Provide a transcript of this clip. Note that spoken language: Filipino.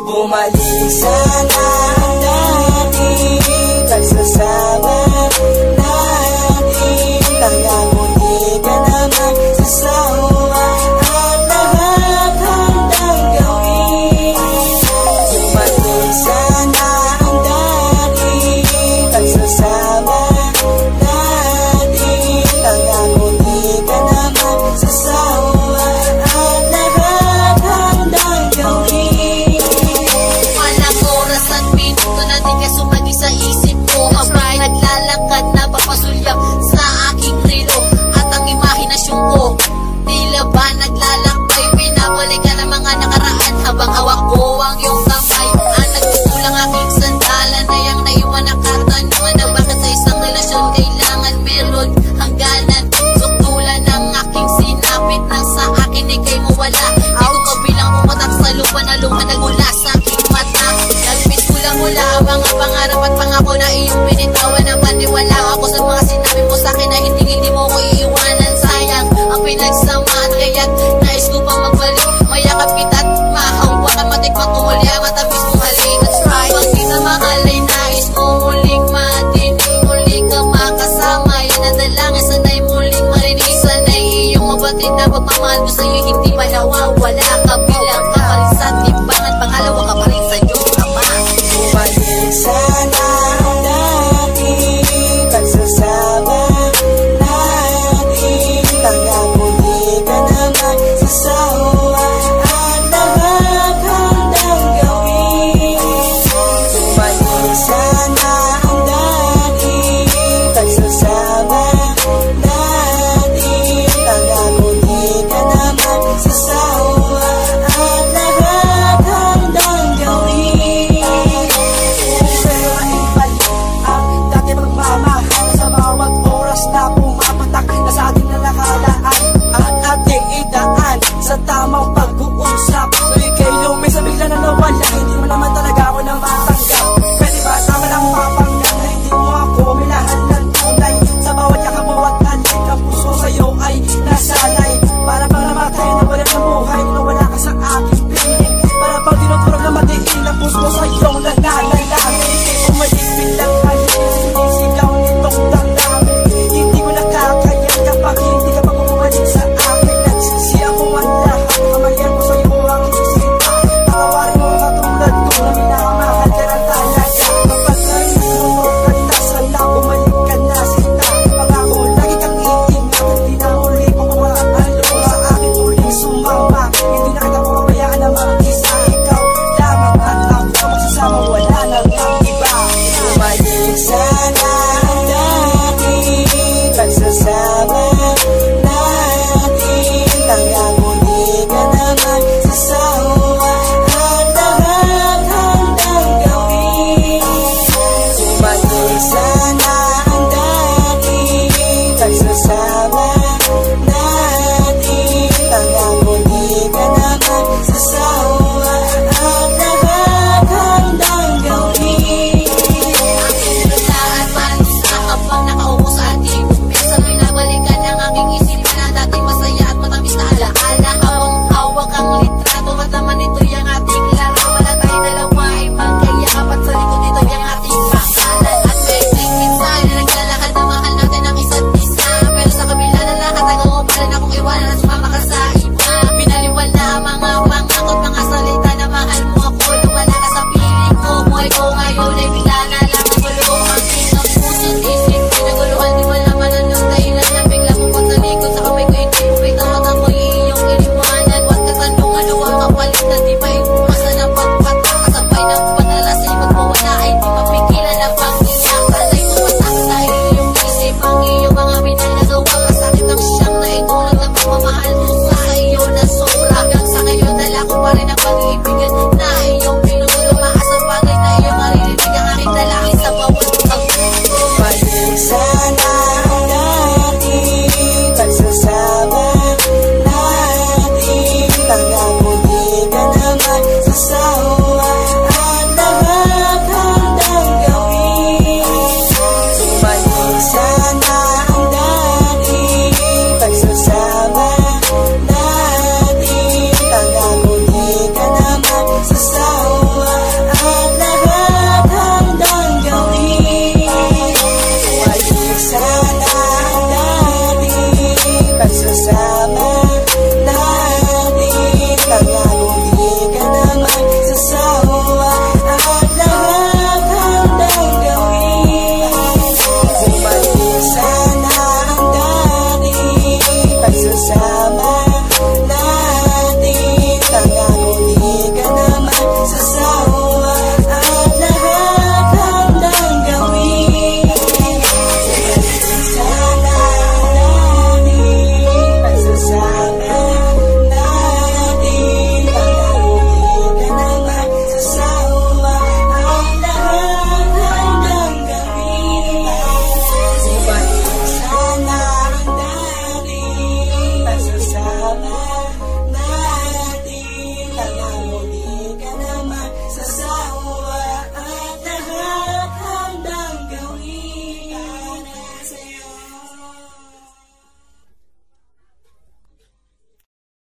Bumalik sana ang dati, pagsasama natin. Tangang-uli ka naman sa sawa at lahat handang gawin. Bumalik sana ang dati, pagsasama natin. Tangang-uli ka naman sa sawa at lahat handang gawin. Sa isip ko, abay naglalakad na papasulyap sa aking relo at ang imahinasyon ko, tila ba naglalakbay, pinabalikan ang mga nakaraan habang hawak ko ang iyong kamay. Ang nagkukulang aking sandalan na yung naiwan na katanungan na bakit sa isang relasyon kailangan meron hangganan. Suktulan ang aking sinapit nang sa akin ikay mawala. Di ko kabilang pumatak sa lupa na luha nagmula sa aking mata. Nagpit ko lang mula ang mga pangarap at pangako na iyong binitawan. Ang maniwala ako sa mga sinabi mo sa akin na hindi